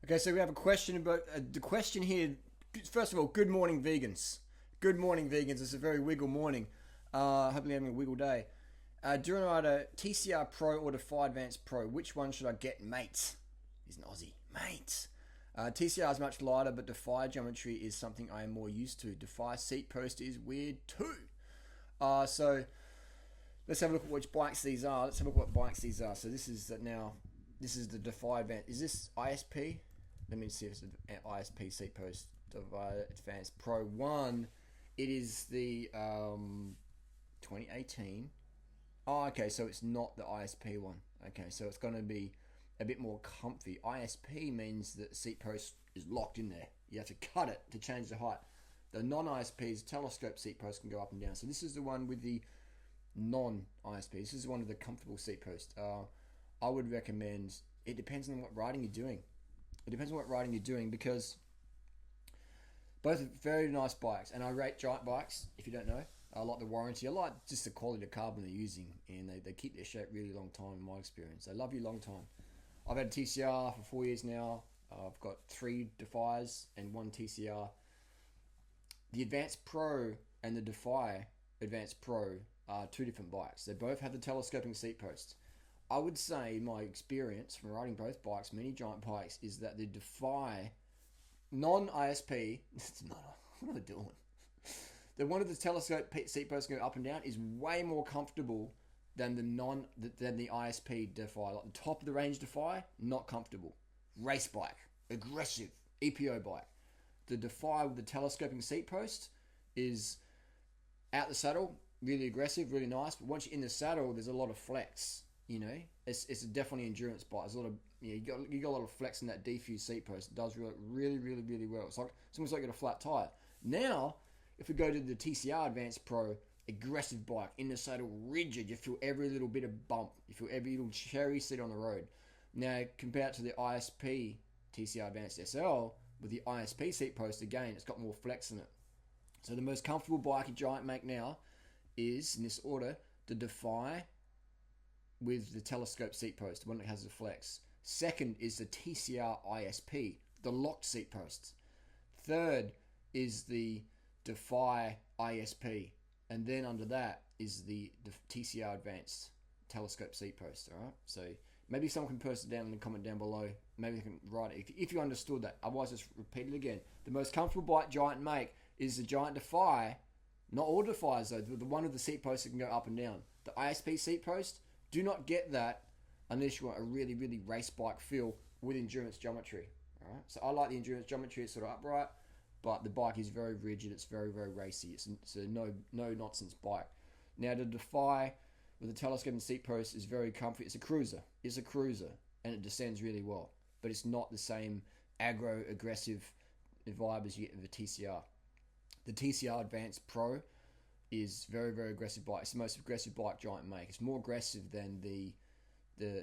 Okay, so we have a question about the question here. First of all, good morning, vegans. Good morning, vegans. It's a very wiggle morning. Hopefully, having a wiggle day. Durianrider TCR Pro or Defy Advanced Pro. Which one should I get, mate? He's an Aussie, mate. TCR is much lighter, but Defy geometry is something I am more used to. Defy seat post is weird too. So let's have a look at which bikes these are. Let's have a look at what bikes these are. So this is the Defy Advanced. Is this ISP? Let me see if it's an ISP seat post. Defy Advanced Pro 1. It is the 2018. Oh, okay, so it's not the ISP one. Okay, so it's going to be a bit more comfy. ISP means that the seat post is locked in there. You have to cut it to change the height. The non-ISP's telescope seat post can go up and down. So this is the one with the non-ISP. This is one of the comfortable seat posts. I would recommend, it depends on what riding you're doing. It depends on what riding you're doing because both are very nice bikes. And I rate giant bikes, if you don't know. I like the warranty. I like just the quality of carbon they're using. And they keep their shape really long time in my experience. They love you long time. I've had a TCR for 4 years now. I've got 3 Defies and 1 TCR. The Advanced Pro and the Defy Advanced Pro are 2 different bikes. They both have the telescoping seat posts. I would say my experience from riding both bikes, many giant bikes, is that the Defy non-ISP, what am I doing? The one of the telescope seat posts go up and down is way more comfortable than the ISP Defy. Like the top of the range Defy, not comfortable. Race bike, aggressive, EPO bike. The Defy with the telescoping seat post is out the saddle, really aggressive, really nice. But once you're in the saddle, there's a lot of flex. You know, it's definitely endurance bike. There's a lot of you got a lot of flex in that defuse seat post. It does really well. It's almost like you got a flat tire. Now, if we go to the TCR Advanced Pro, aggressive bike in the saddle, rigid. You feel every little bit of bump. You feel every little cherry seat on the road. Now, compared to the ISP TCR Advanced SL with the ISP seat post, again, it's got more flex in it. So the most comfortable bike a giant make now is, in this order, the Defy with the telescope seat post, the one that has the flex. Second is the TCR ISP, the locked seat posts. Third is the Defy ISP. And then under that is the TCR Advanced telescope seat post. All right. So maybe someone can post it down in the comment down below. Maybe they can write it if you understood that. Otherwise, just repeat it again. The most comfortable bike giant make is the giant Defy. Not all Defies though. The one with the seat post that can go up and down. The ISP seat post. Do not get that unless you want a really race bike feel with endurance geometry. All right. So I like the endurance geometry. It's sort of upright, but the bike is very rigid. It's very racy. It's a no nonsense bike. Now the Defy with the telescoping seat post is very comfy. It's a cruiser. And it descends really well. But it's not the same aggro aggressive vibe as you get with the TCR. The TCR Advanced Pro is very aggressive bike. It's the most aggressive bike giant make. It's more aggressive than the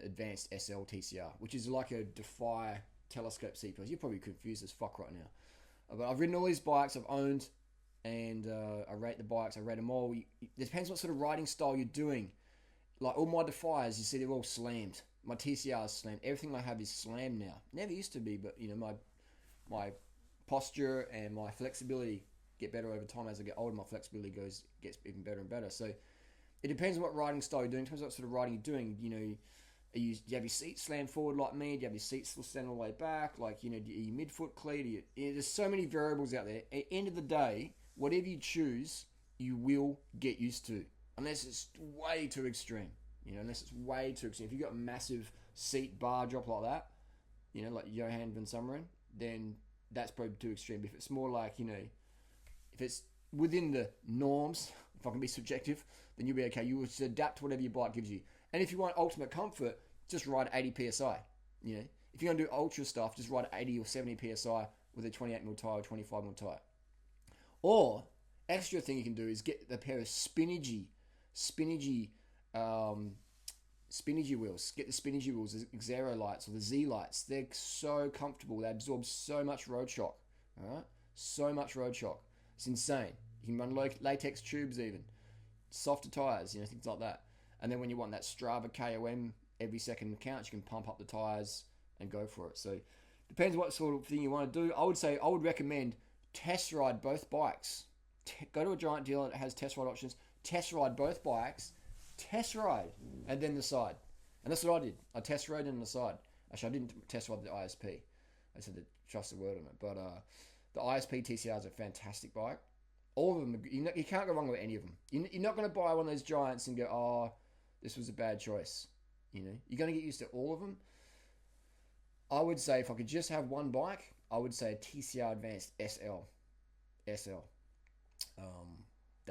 Advanced SL TCR, which is like a Defy telescope seat post. You're probably confused as fuck right now. But I've ridden all these bikes I've owned, and I rate the bikes. I rate them all. It depends what sort of riding style you're doing. Like all my Defiers, you see they're all slammed. My TCR is slammed. Everything I have is slammed now. Never used to be, but you know my posture and my flexibility get better over time. As I get older, my flexibility gets even better and better. So it depends on what riding style you're doing. It depends on what sort of riding you're doing. You know, do you have your seats slammed forward like me? Do you have your seats still stand all the way back? Like, you know, do you midfoot cleat? There's so many variables out there. At the end of the day, whatever you choose, you will get used to. Unless it's way too extreme. You know, unless it's way too extreme. If you've got a massive seat bar drop like that, you know, like Johan van Summeren, then that's probably too extreme. But if it's more like, you know, if it's within the norms, if I can be subjective, then you'll be okay. You will just adapt to whatever your bike gives you. And if you want ultimate comfort, just ride 80 psi. You know, if you're gonna do ultra stuff, just ride 80 or 70 psi with a 28mm tire or 25mm tire. Or extra thing you can do is get a pair of spinningy wheels. Get the spinningy wheels, the Xero lights or the Z lights. They're so comfortable. They absorb so much road shock. All right, so much road shock. It's insane. You can run latex tubes even, softer tires, you know, things like that. And then when you want that Strava KOM every second counts, you can pump up the tires and go for it. So Depends what sort of thing you want to do. I would recommend test ride both bikes. Go to a Giant dealer that has test ride options. Test ride both bikes. Test ride and then decide. And that's what I did. I test rode and decide. Actually, I didn't test ride the ISP. I said to trust the word on it. But the ISP TCR is a fantastic bike. All of them, you can't go wrong with any of them. You're not going to buy one of those Giants and go, oh, this was a bad choice. You're going to get used to all of them. I would say if I could just have one bike, I would say a TCR Advanced SL. That's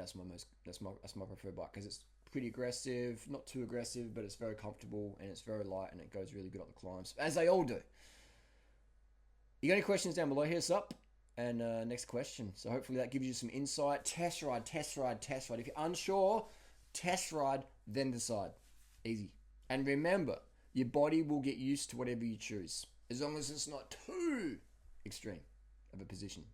my preferred bike because it's pretty aggressive, not too aggressive, but it's very comfortable and it's very light and it goes really good up the climbs, as they all do. You got any questions down below? Hit us up. And next question. So hopefully that gives you some insight. Test ride. If you're unsure, test ride, then decide. Easy. And remember, your body will get used to whatever you choose, as long as it's not too extreme of a position.